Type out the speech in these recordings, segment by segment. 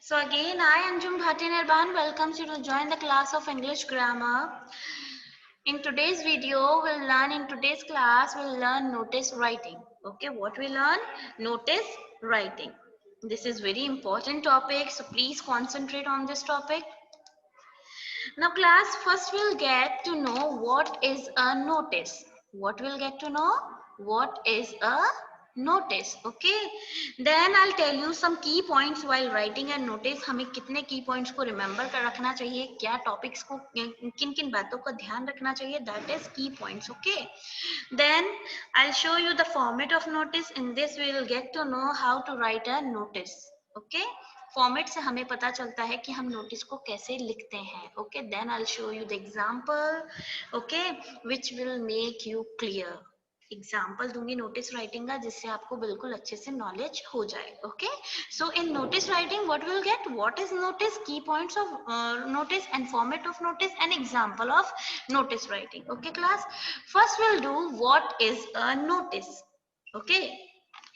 So again, I, Anjum Bhati Nirban, welcomes you to join the class of English grammar. In today's video, in today's class, we'll learn notice writing. Okay, what we learn? Notice writing. This is very important topic, so please concentrate on this topic. Now class, first we'll get to know what is a notice. What we'll get to know? What is a notice? Okay. Then I'll tell you some key points while writing a notice. हमें कितने key points को remember कर रखना चाहिए, क्या topics को किन किन बातों का ध्यान रखना चाहिए, that is key points. Okay. Then I'll show you the format of notice. In this we will get to know how to write a notice. Okay. Format से हमें पता चलता है कि हम नोटिस को कैसे लिखते हैं. Okay, then I will show you the example. Okay, which will make you clear. Example दूंगी नोटिस राइटिंग का, जिससे आपको बिल्कुल अच्छे से नॉलेज हो जाए. Okay, so in notice writing what will get, what is notice, key points of notice and format of notice and example of notice writing. Okay class, first will do what is a notice. Okay,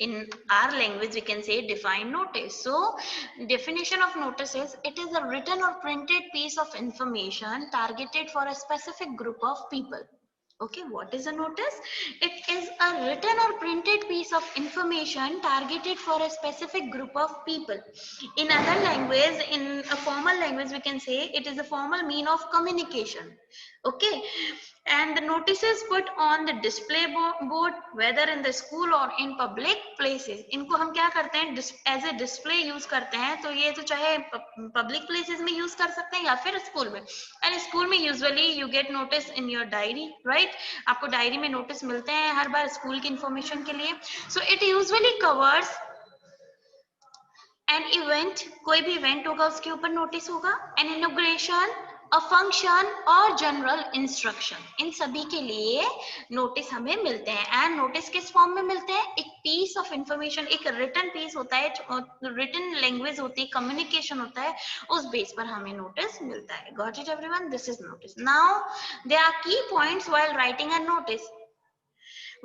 in our language we can say define notice. So definition of notice is, it is a written or printed piece of information targeted for a specific group of people. Okay, what is a notice? It is a written or printed piece of information targeted for a specific group of people. In other language, in a formal language, we can say it is a formal mean of communication. Okay, and the notices put on the display board, whether in the school or in public places. इनको हम क्या करते हैं, as a display use करते हैं. तो ये तो चाहे पब्लिक प्लेसेस में यूज कर सकते हैं या फिर स्कूल में. एंड स्कूल में usually you get notice in your diary, right. आपको डायरी में नोटिस मिलते हैं हर बार स्कूल की इंफॉर्मेशन के लिए. So it usually covers an event. कोई भी इवेंट होगा उसके ऊपर नोटिस होगा. एन इनॉग्रेशन, अ फंक्शन और जनरल इंस्ट्रक्शन, इन सभी के लिए नोटिस हमें मिलते हैं. एंड नोटिस किस फॉर्म में मिलते हैं? एक पीस ऑफ इंफॉर्मेशन, एक रिटन पीस होता है, रिटन लैंग्वेज होती है, कम्युनिकेशन होता है, उस बेस पर हमें नोटिस मिलता है. Got it everyone? This is notice. Now there are key points while writing a notice.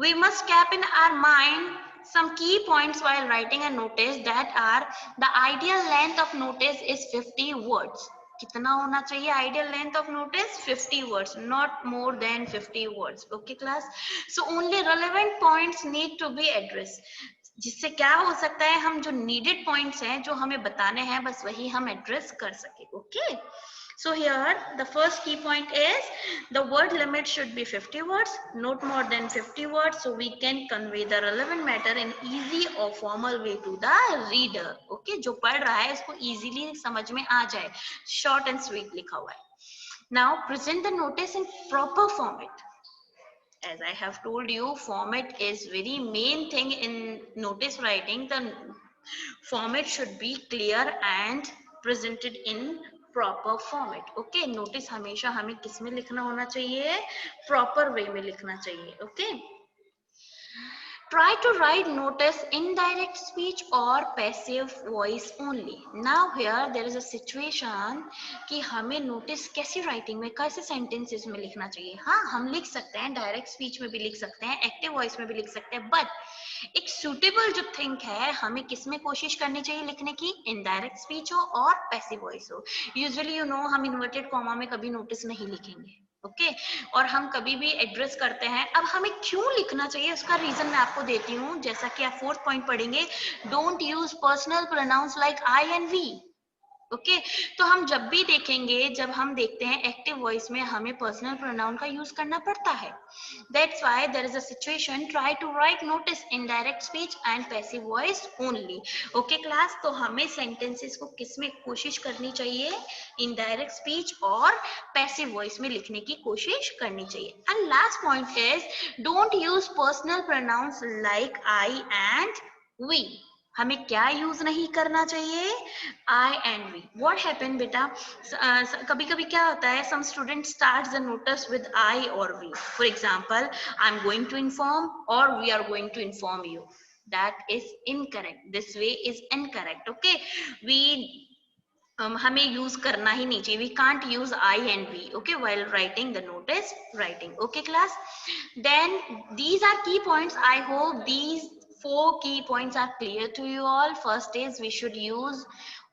We must keep in our mind some key points while writing a notice, that are, the ideal length of notice is 50 words. कितना होना चाहिए ideal length of notice? 50 words, not more than 50 words. Okay class, so only relevant points need to be addressed. जिससे क्या हो सकता है, हम जो needed points हैं, जो हमें बताने हैं, बस वही हम address कर सके. Okay, so here the first key point is, the word limit should be 50 words, not more than 50 words, so we can convey the relevant matter in easy or formal way to the reader. Okay, जो पढ़ रहा है उसको easily समझ में आ जाए. Short and sweet लिखा हुआ है. Now present the notice in proper format. As I have told you, format is very main thing in notice writing. The format should be clear and presented in proper format. Okay, notice हमेशा हमें किस में लिखना होना चाहिए? Proper way में लिखना चाहिए. Okay, try to write notice in direct speech or passive voice only. Now here there is a situation कि हमें notice कैसी writing में, कैसे sentences में लिखना चाहिए. हाँ, हम लिख सकते हैं, direct speech में भी लिख सकते हैं, active voice में भी लिख सकते हैं, but एक suitable जो think है, हमें किस में कोशिश करनी चाहिए लिखने की? Indirect speech हो और passive voice हो. Usually you know, हम inverted comma में कभी notice नहीं लिखेंगे. ओके, और हम कभी भी एड्रेस करते हैं. अब हमें क्यों लिखना चाहिए, उसका रीजन मैं आपको देती हूँ. जैसा कि आप फोर्थ पॉइंट पढ़ेंगे, don't use personal pronouns like I and we. Okay, तो हम जब भी देखेंगे, जब हम देखते हैं एक्टिव वॉइस में हमें पर्सनल प्रोनाउन का यूज करना पड़ता है. That's why there is a situation, try to write notice indirect speech and passive voice only. Okay class, तो हमें सेंटेंसेस को किस में कोशिश करनी चाहिए? इन डायरेक्ट स्पीच और पैसिव वॉइस में लिखने की कोशिश करनी चाहिए. And last point is, don't use personal pronouns like I and we. हमें क्या यूज नहीं करना चाहिए? I and we. What happen बेटा, कभी कभी क्या होता है, some student start the notice with I और we. For example, I am going to inform और we are going to inform you. That is incorrect. This way is incorrect. Okay, we हमें use करना ही नहीं चाहिए. We can't use I and we. Okay, while writing the notice writing. Okay class, then these are key points. I hope these 4 key points are clear to you all. First is, we should use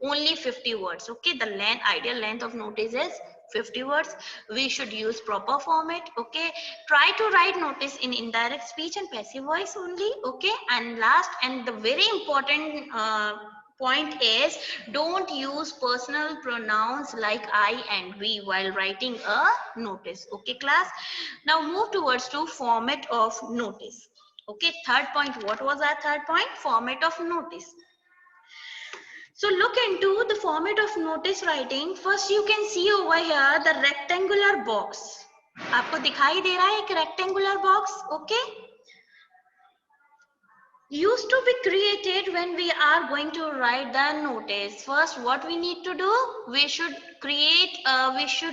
only 50 words. Okay, the ideal length of notice is 50 words. We should use proper format. Okay, try to write notice in indirect speech and passive voice only. Okay, and last and the very important point is, don't use personal pronouns like I and we while writing a notice. Okay class, now move towards to format of notice. Okay, third point, what was our third point? Format of notice. So look into the format of notice writing. First you can see over here the rectangular box. आपको दिखाई दे रहा है एक rectangular box. Okay, used to be created when we are going to write the notice. First what we need to do, we should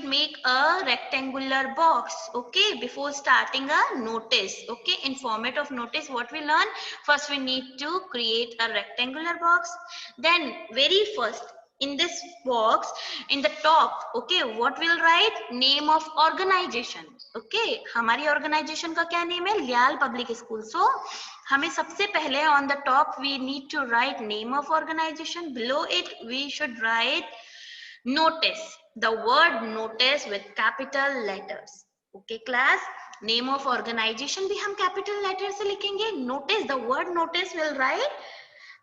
make a rectangular box. Okay, before starting a notice. Okay, in format of notice what we learn, first we need to create a rectangular box. Then very first in this box, in the top, okay, what we'll write, name of organization. Okay, हमारी organization का क्या name है, लियाल public school. So हमें सबसे पहले on the top we need to write name of organization. Below it we should write notice, the word notice with capital letters. Okay class, name of organization भी हम capital letter से लिखेंगे. Notice, the word notice will write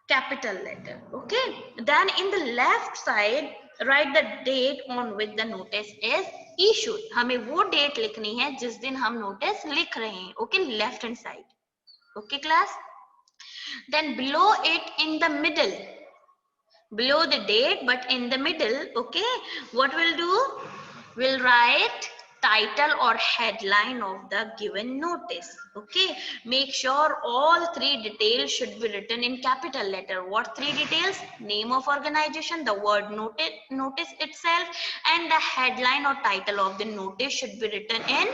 capital letter. Okay, then in the left side write the date on which the notice is issued. हमें वो date लिखनी है जिस दिन हम notice लिख रहे हैं. Okay, left hand side. Okay class, then below it in the middle, below the date but in the middle, okay, what we'll do, we'll write title or headline of the given notice. Okay, make sure all three details should be written in capital letter. What three details? Name of organization, the word notice itself, and the headline or title of the notice should be written in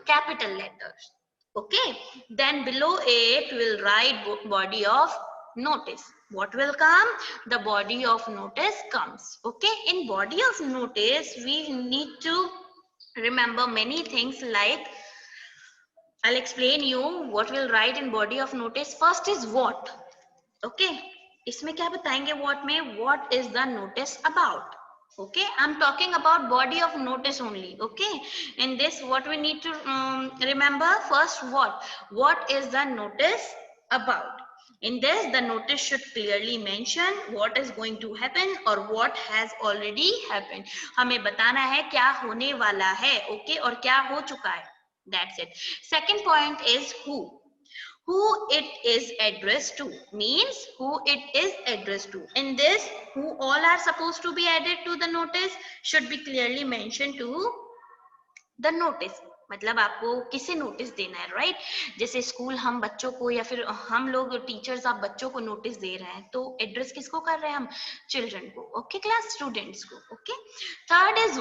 capital letters. Okay, then below it we'll write body of notice. What will come? The body of notice comes. Okay, in body of notice we need to remember many things, like I'll explain you what we'll write in body of notice. First is what. Okay, इसमें क्या बताएंगे what में, what is the notice about. Okay, I'm talking about body of notice only. Okay, in this what we need to remember, first what is the notice about. In this the notice should clearly mention what is going to happen or what has already happened. हमें बताना है क्या होने वाला है. Okay, और क्या हो चुका है. That's it. Second point is who it is addressed to, means who it is addressed to. In this, who all are supposed to be added to the notice should be clearly mentioned to the notice. मतलब आपको किसे notice देना है, right? जैसे school हम बच्चों को या फिर हम लोग टीचर्स आप बच्चों को नोटिस दे रहे हैं, तो एड्रेस किसको कर रहे हैं हम? चिल्ड्रन को. ओके क्लास, स्टूडेंट्स को. Okay, third is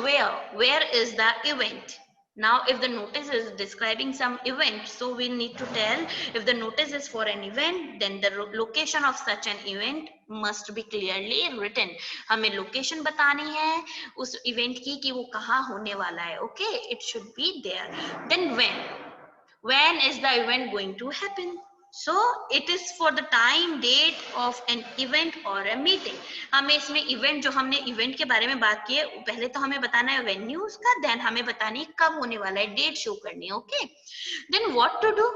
where is the event. Now if the notice is describing some event, so we need to tell, if the notice is for an event, then the location of such an event must be clearly written. हमें location बतानी है उस event की कि वो कहाँ होने वाला है. Okay, it should be there. Then when is the event going to happen? So it is for the time date of an event or a meeting. हमें इसमें event, जो हमने event के बारे में बात की है, पहले तो हमें बताना है venue उसका, then हमें बतानी है कब होने वाला है, date show करनी है. Okay, then what to do?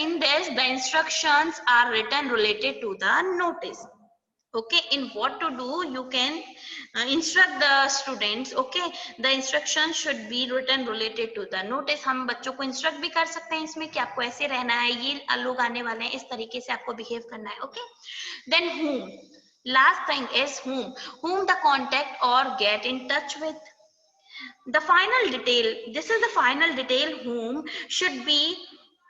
In this the instructions are written related to the notice. Okay, in what to do you can instruct the students. Okay, the instructions should be written related to the notice. हम बच्चों को instruct भी कर सकते हैं इसमें कि आपको ऐसे रहना है, ये लोग आने वाले हैं, इस तरीके से आपको behave करना है. Okay, then whom, last thing is whom the contact or get in touch with. The final detail, this is the final detail, whom should be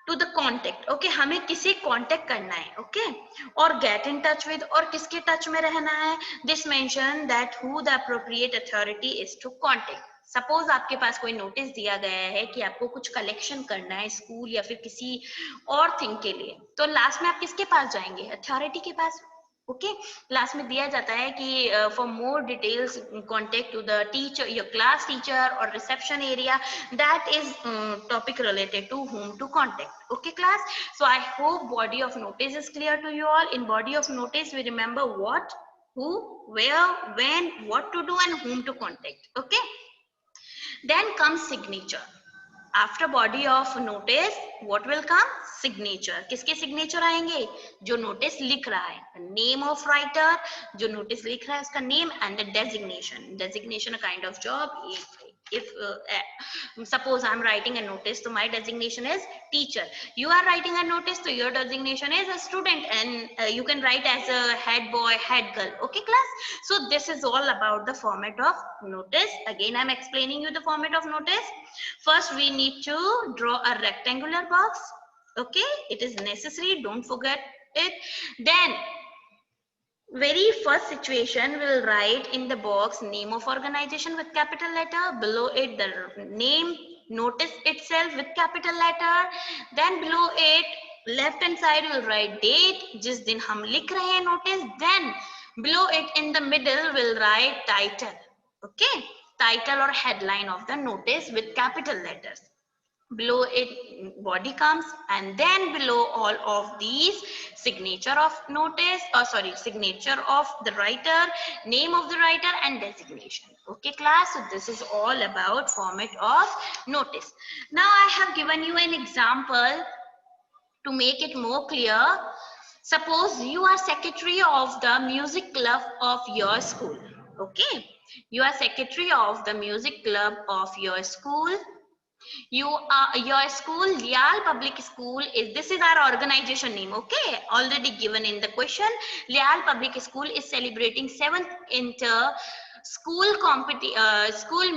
to the contact. Okay, हमें किसे contact करना है. Okay, और get in touch with, और किसके touch में रहना है. This mention that who the appropriate authority is to contact. Suppose आपके पास कोई नोटिस दिया गया है कि आपको कुछ कलेक्शन करना है स्कूल या फिर किसी और थिंग के लिए, तो लास्ट में आप किसके पास जाएंगे? अथॉरिटी के पास. ओके, लास्ट में दिया जाता है कि for more details contact to the teacher, your class teacher और reception area. That is topic related to whom to contact. Okay class, so I hope body of notice is clear to you all. In body of notice we remember what, who, where, when, what to do and whom to contact. Okay, then comes signature. After body of notice what will come signature. किसके signature आएंगे? जो notice लिख रहा है. Name of writer, जो notice लिख रहा है उसका name, and the designation. Designation a kind of job. If suppose I'm writing a notice, so my designation is teacher. You are writing a notice, so your designation is a student, and you can write as a head boy, head girl. Okay, class? So this is all about the format of notice. Again, I'm explaining you the format of notice. First, we need to draw a rectangular box. Okay, it is necessary, don't forget it. Then very first situation, we'll write in the box name of organization with capital letter, below it the name, notice itself with capital letter, then below it left hand side we'll write date, जिस दिन हम लिख रहे हैं notice. Then below it in the middle we'll write title. Okay, title or headline of the notice with capital letters. Below it body comes, and then below all of these signature of notice, signature of the writer, name of the writer, and designation. Okay, class? So this is all about format of notice. Now I have given you an example to make it more clear. Suppose you are secretary of the music club of your school. Okay, you are secretary of the music club of your school. You are your school, Lial Public School is, this is our organization name. Okay, already given in the question. Lial Public School is celebrating 7th inter school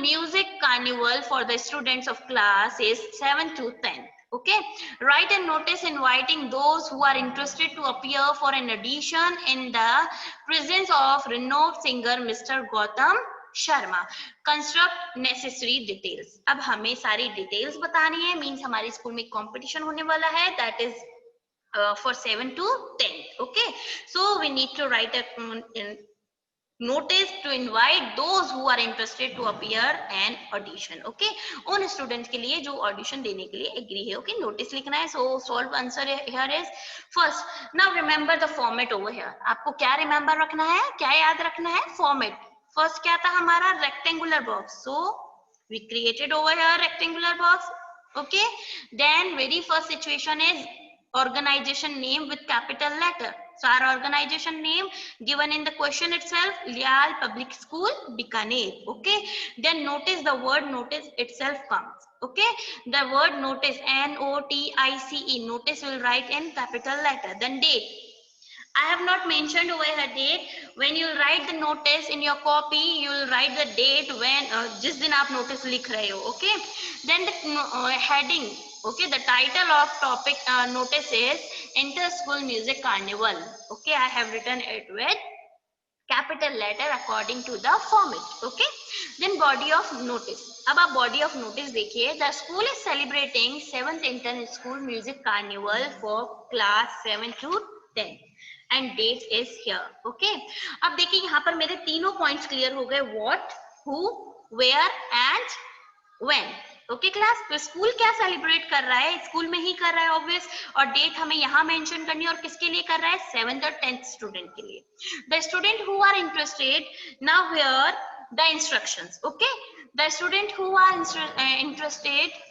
music carnival for the students of classes 7 to 10. Okay, write a notice inviting those who are interested to appear for an audition in the presence of renowned singer Mr. Gautam Sharma. Construct necessary details. अब हमें सारी details बतानी है. Means हमारे school में competition होने वाला है, that is for 7 to 10. Okay, so we need to write a notice to invite those who are interested to appear an audition. Okay, उन स्टूडेंट के लिए जो ऑडिशन देने के लिए एग्री है. Okay, नोटिस लिखना है. So solve answer here is first. Now remember the format over here. आपको क्या रिमेम्बर रखना है, क्या याद रखना है? फॉर्मेट. फर्स्ट क्या था हमारा? Rectangular box. So we created over here rectangular box. Okay, then very first situation is organization name with capital letter. So our organization name given in the question itself, Lial Public School, Bikaner. Okay, then notice, the word notice itself comes. Okay, the word notice, NOTICE, notice will write in capital letter. Then date, I have not mentioned over here date. When you write the notice in your copy, you will write the date when जिस दिन आप notice लिख रहे हो. Okay, then the heading. Okay, the title of topic notice is Inter School Music Carnival. Okay, I have written it with capital letter according to the format. Okay, then body of notice. अब आप body of notice देखिए. The school is celebrating 7th Inter School Music Carnival for class 7 to 10. And date is here. Okay, अब देखिए यहाँ पर मेरे तीनों points clear हो गए. What, who, where and when. Okay class, तो स्कूल क्या सेलिब्रेट कर रहा है? स्कूल में ही कर रहा है ऑब्वियस. और डेट हमें यहाँ मेंशन करनी है. और किसके लिए कर रहा है? 7th और 10th स्टूडेंट के लिए. The student who are interested, now hear the instructions. Okay, the student who are interested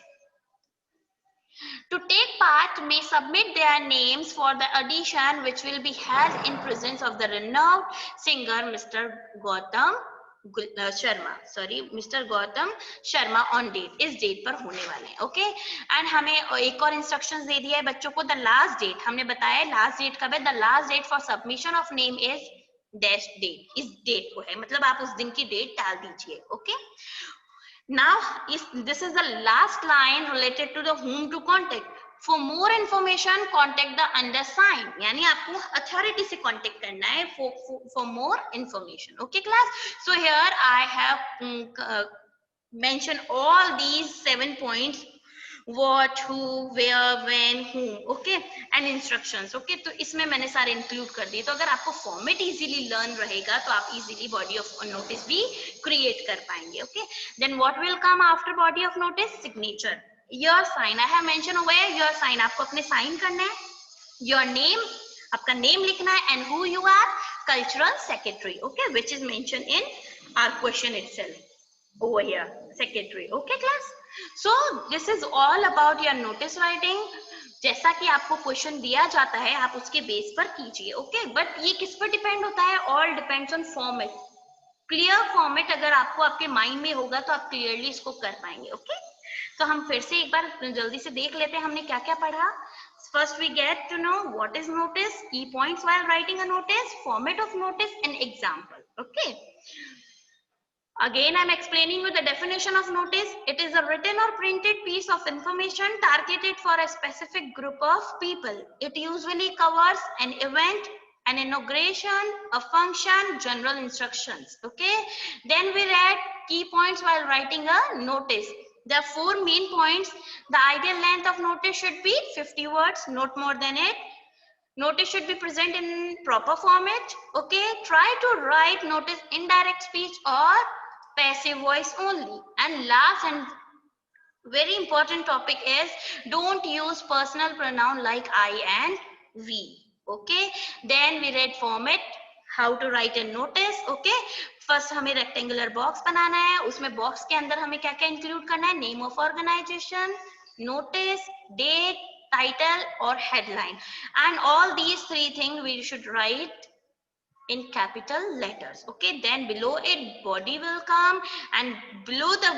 to take part may submit their names for the audition which will be held in presence of the renowned singer Mr. Gautam Sharma. Mr. Gautam Sharma on date. इस date पर होने वाले हैं. Okay, and हमें एक और instructions दे दिया है बच्चों को. द लास्ट डेट, हमने बताया लास्ट डेट कब है. The last date for submission of name is dash date. इस डेट को है, मतलब आप उस दिन की डेट डाल दीजिए. Okay, now this is the last line related to the whom to contact. For more information contact the undersigned. यानी आपको अथॉरिटी से कांटेक्ट करना है for more information. Okay class, so here I have mentioned all these 7 points. What, who, where, when, whom. Okay, and instructions. Okay, तो इसमें मैंने सारे include कर दिए. तो अगर आपको फॉर्मेट इजीली लर्न रहेगा तो आप इजीली बॉडी ऑफ नोटिस भी क्रिएट कर पाएंगे. Okay, then what will come after body of notice? Signature. Your sign, I have mention over here your sign. आपको अपने साइन करना है. योर नेम, आपका नेम लिखना है and who you are, cultural secretary, okay, which is mention in our question itself over here, secretary, okay class. So this is all about your notice writing. जैसा कि आपको question दिया जाता है आप उसके बेस पर कीजिए, ओके. बट ये किस पर डिपेंड होता है, all depends on format. Clear format अगर आपको आपके माइंड में होगा तो आप क्लियरली इसको कर पाएंगे, ओके. तो हम फिर से एक बार जल्दी से देख लेते हैं हमने क्या क्या पढ़ा. First we get to know what is notice, key points while writing a notice, format of notice and example, okay. Again I'm explaining you the definition of notice. It is a written or printed piece of information targeted for a specific group of people. It usually covers an event, an inauguration, a function, general instructions, okay. Then we read key points while writing a notice. There are 4 main points. The ideal length of notice should be 50 words, not more than it. Notice should be present in proper format, okay. Try to write notice in direct speech or passive voice only. And last and very important topic is don't use personal pronoun like I and we, okay. Then we read format, how to write a notice, okay. First हमें rectangular box बनाना है, उसमें box के अंदर हमें क्या क्या include करना है, name of organization, notice, date, title और headline. And all these 3 things we should write in capital letters, okay. Then below it body will come and below the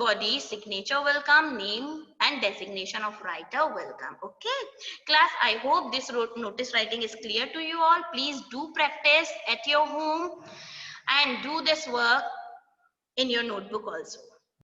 body signature will come, name and designation of writer will come, okay class. I hope this notice writing is clear to you all. Please do practice at your home and do this work in your notebook also.